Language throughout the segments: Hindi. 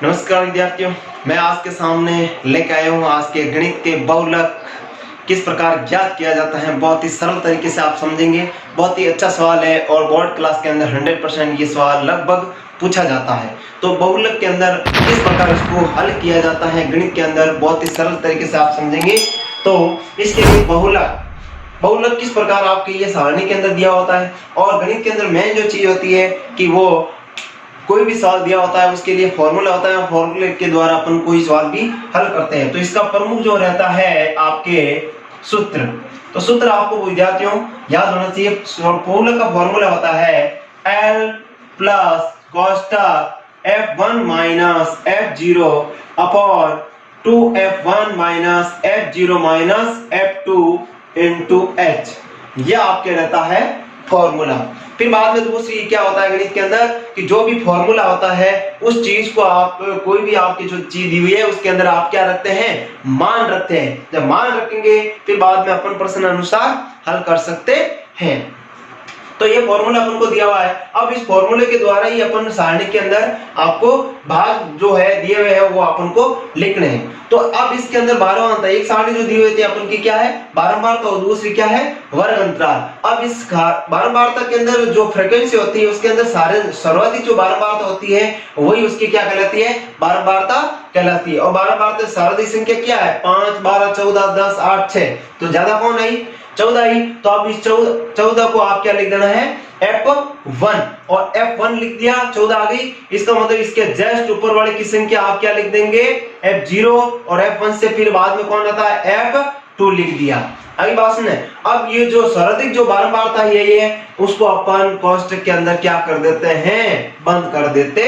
नमस्कार विद्यार्थियों, मैं आज के सामने लेकर आया हूँ आज के गणित के बहुलक किस प्रकार ज्ञात किया जाता है। बहुत ही सरल तरीके से आप समझेंगे। बहुत ही अच्छा सवाल है और बोर्ड क्लास के अंदर 100% ये सवाल लगभग पूछा जाता है। तो बहुलक के अंदर किस प्रकार इसको हल किया जाता है गणित के अंदर, बहुत ही सरल तरीके से आप समझेंगे। तो इसके लिए बहुलक किस प्रकार आपके ये सारणी के अंदर दिया होता है। और गणित के अंदर मेन जो चीज होती है कि वो कोई भी सवाल दिया होता है उसके लिए फॉर्मूला होता है, फॉर्मूले के द्वारा अपन कोई सवाल भी हल करते हैं। तो इसका प्रमुख जो रहता है आपके सूत्र। तो सूत्र आपको विद्यार्थियों याद होना चाहिए। बहुलक का फॉर्मूला होता है L प्लस कोष्ठक F1 minus F0 upon 2F1 minus F0 minus F2 into H। यह आपके रहता है फॉर्मूला। फिर बाद में दूसरी क्या होता है गणित के अंदर कि जो भी फॉर्मूला होता है उस चीज को आप कोई भी आपकी जो चीज दी हुई है उसके अंदर आप क्या रखते हैं, मान रखते हैं। जब मान रखेंगे फिर बाद में अपन प्रश्न अनुसार हल कर सकते हैं। तो ये फॉर्मूला अपन को दिया हुआ है। अब इस फॉर्मूले के द्वारा ही अपन सारणी के अंदर आपको भाग जो है दिए हुए हैं वो अपन को लिखने हैं। तो अब इसके अंदर बारहवां एक सारणी जो दी हुई थी अपन की क्या है, बारंबारता, और दूसरी क्या है, वर्ग अंतराल। अब इस बारंबारता के अंदर जो फ्रीक्वेंसी होती है उसके अंदर सर्वाधिक जो बारंबारता होती है वही उसकी क्या कहलाती है, बारंबारता कहलाती है। और बारंबारता सर्वाधिक संख्या क्या है, 5, 12, 14, 10, 8, 6। तो ज्यादा कौन आई, 14 ही। तो अब इस 14 को आप क्या लिख देना है, F1, और F1 लिख दिया, 14 आ गई। इसका मतलब इसके जस्ट ऊपर वाले की संख्या आप क्या लिख देंगे, F0, और F1 से फिर बाद में कौन आता है, F2 लिख दिया। अगली बात सुने। अब ये जो सर्वाधिक जो बारंबारता है ये उसको अपन कोष्ठक के अंदर क्या कर देते हैं, बंद कर देते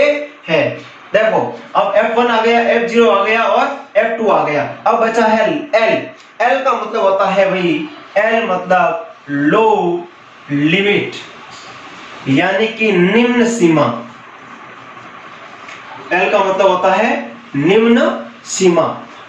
हैं। देखो अब F1 आ गया, F0 आ गया और F2 आ गया। अब बचा है L का मतलब होता है भाई, L मतलब लो लिमिट, यानी कि निम्न सीमा। L का मतलब होता है निम्न सीमा।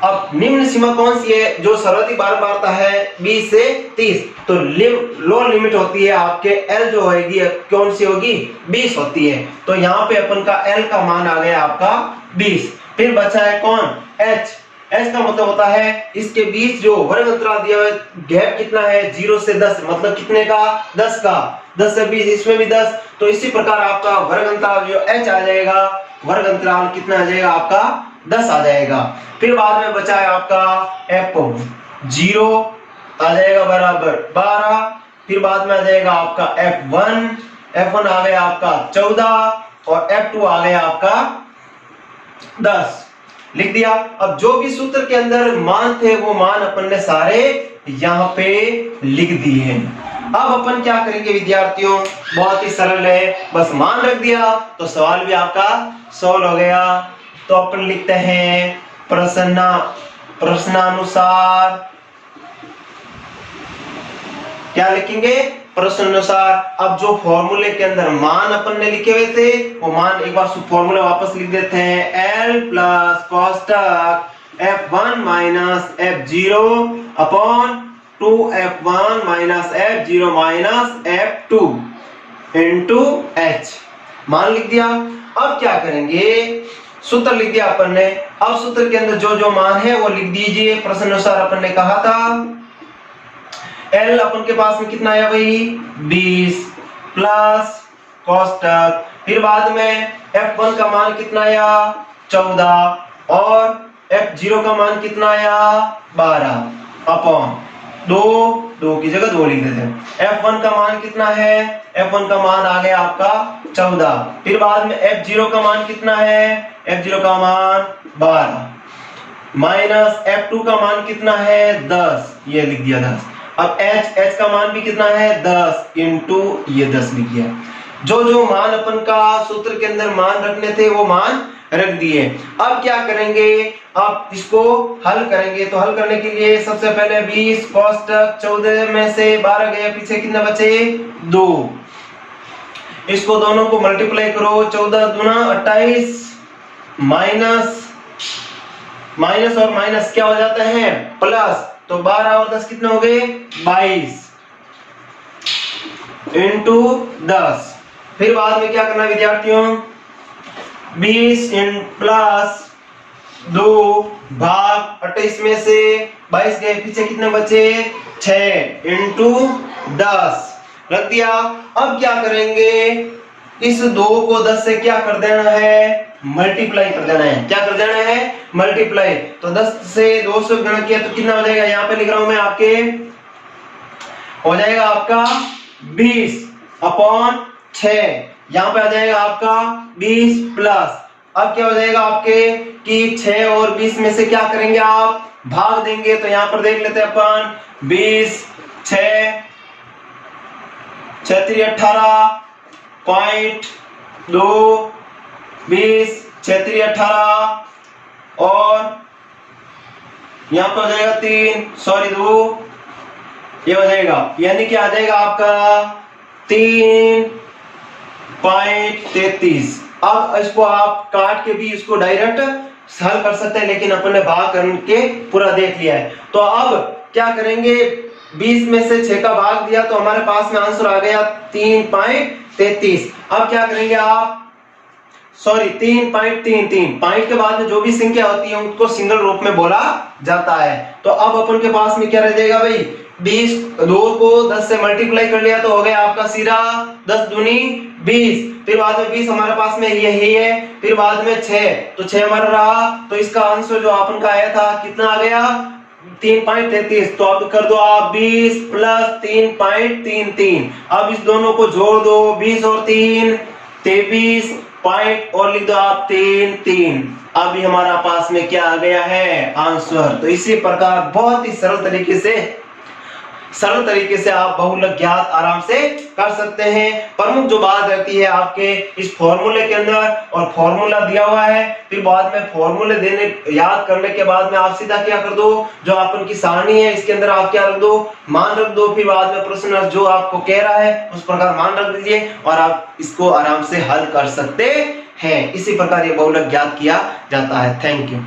अब निम्न सीमा कौन सी है, जो सर्वाधिक बारंबारता है 20 से 30। तो लो लिमिट होती है आपके L जो होगी कौन सी होगी, 20 होती है। तो यहाँ पे अपन का L का मान आ गया आपका 20। फिर बचा है कौन, H का मतलब होता है इसके बीच जो वर्ग अंतराल दिया हुआ है, गैप कितना है, 0 से 10, मतलब कितने का, 10 का, 10 से 20, इसमें भी 10। तो इसी प्रकार आपका वर्ग अंतराल जो H आ जाएगा, वर्ग अंतराल कितना आ जाएगा आपका, 10 आ जाएगा। फिर बाद में बचा है आपका F0 आ जाएगा बराबर 12। फिर बाद में आ जाएगा आपका F1 आ गया आपका 14, और F2 आ गया आपका 10, लिख दिया। अब जो भी सूत्र के अंदर मान थे वो मान अपन ने सारे यहाँ पे लिख दिए हैं। अब अपन क्या करेंगे विद्यार्थियों, बहुत ही सरल है, बस मान रख दिया तो सवाल भी आपका सॉल्व हो गया। तो अपन लिखते हैं प्रश्नानुसार, क्या लिखेंगे, प्रश्नानुसार। अब जो फॉर्मूले के अंदर मान अपन ने लिखे हुए थे वो मान एक बार फॉर्मूला वापस लिख देते हैं। L प्लस कोष्ठक F1 minus F0 upon 2F1 minus F0 minus F2 into H, मान लिख दिया। अब क्या करेंगे, सूत्र लिख दिया अपन ने। अब सूत्र के अंदर जो जो मान है वो लिख दीजिए। प्रश्नानुसार अपन ने कहा था L अपन के पास में कितना आया भाई, 20 प्लस कोष्ठक, फिर बाद में F1 का मान कितना आया, 14, और F0 का मान कितना आया, 12 अपॉन 2 की जगह 2 लिख देते हैं। F1 का मान कितना है, F1 का मान आ गया आपका 14। फिर बाद में F0 का मान कितना है, F0 का मान 12 माइनस F2 का मान कितना है, 10, ये लिख दिया 10। अब H का मान भी कितना है, 10 इंटू ये 10 लिख दिया। जो जो मान अपन का सूत्र के अंदर मान रखने थे वो मान रख दिए। अब क्या करेंगे, अब इसको हल करेंगे। तो हल करने के लिए सबसे पहले 20 कोष्ठक 14 में से 12 गया, पीछे कितना बचे, 2। इसको दोनों को मल्टीप्लाई करो, 14 दूना 28, माइनस और माइनस क्या हो जाता है, प्लस। तो 12 और 10 कितने हो गए, 22 इंटू 10। फिर बाद में क्या करना विद्यार्थियों, 20 इन प्लस 2 भाग 28 में से 22 गए, पीछे कितने बचे 6 इंटू 10 रख दिया। अब क्या करेंगे, इस 2 को 10 से क्या कर देना है, मल्टीप्लाई कर देना है। क्या कर देना है, मल्टीप्लाई। तो 10 से 2 से गुणा किया तो कितना हो जाएगा, यहाँ पे लिख रहा हूं मैं आपके, हो जाएगा आपका 20 अपॉन 6, यहाँ पे आ जाएगा आपका 20 प्लस, अब क्या हो जाएगा आपके कि 6 और 20 में से क्या करेंगे आप, भाग देंगे। तो यहाँ पर देख लेते हैं अपन 20 6 6 18 पॉइंट 2 20 6 18 और यहाँ पे हो जाएगा 3 सॉरी 2, ये हो जाएगा, यानी कि आ जाएगा आपका 3.33। अब इसको आप काट के भी इसको डायरेक्ट हल कर सकते हैं, लेकिन अपन ने भाग करके पूरा देख लिया है। तो अब क्या करेंगे, 20 में से 6 का भाग दिया तो हमारे पास में आंसर आ गया 3.33। अब क्या करेंगे आप, सॉरी 3.33, पॉइंट के बाद में जो भी संख्या होती है उसको सिंगल रूप में बोला जाता है। तो अब अपन के पास में क्या रह जाएगा भाई, 20 2 को 10 से मल्टीप्लाई कर लिया तो हो गया आपका सीधा 10 दूनी 20, फिर बाद में 20 हमारे पास में यही है, फिर बाद में 6 तो 6 हमारा रहा, तो इसका आंसर जो अपन का आया था कितना आ गया 3.33। तो अब कर दो आप 20 प्लस 3.33, अब इस दोनों को जोड़ दो, 20 और 3 23 पॉइंट और लिख दो आप 3 अभी हमारा पास में क्या आ गया है आंसर। तो इसी प्रकार बहुत ही सरल तरीके से आप बहुलक ज्ञात आराम से कर सकते हैं। प्रमुख जो बात रहती है आपके इस फॉर्मूले के अंदर, और फॉर्मूला दिया हुआ है, फिर बाद में फॉर्मूले देने याद करने के बाद में आप सीधा क्या कर दो, जो अपन की सारणी है इसके अंदर आप क्या रख दो, मान रख दो, फिर बाद में प्रश्न जो आपको कह रहा है उस प्रकार मान रख दीजिए और आप इसको आराम से हल कर सकते हैं। इसी प्रकार ये बहुलक ज्ञात किया जाता है। Thank you.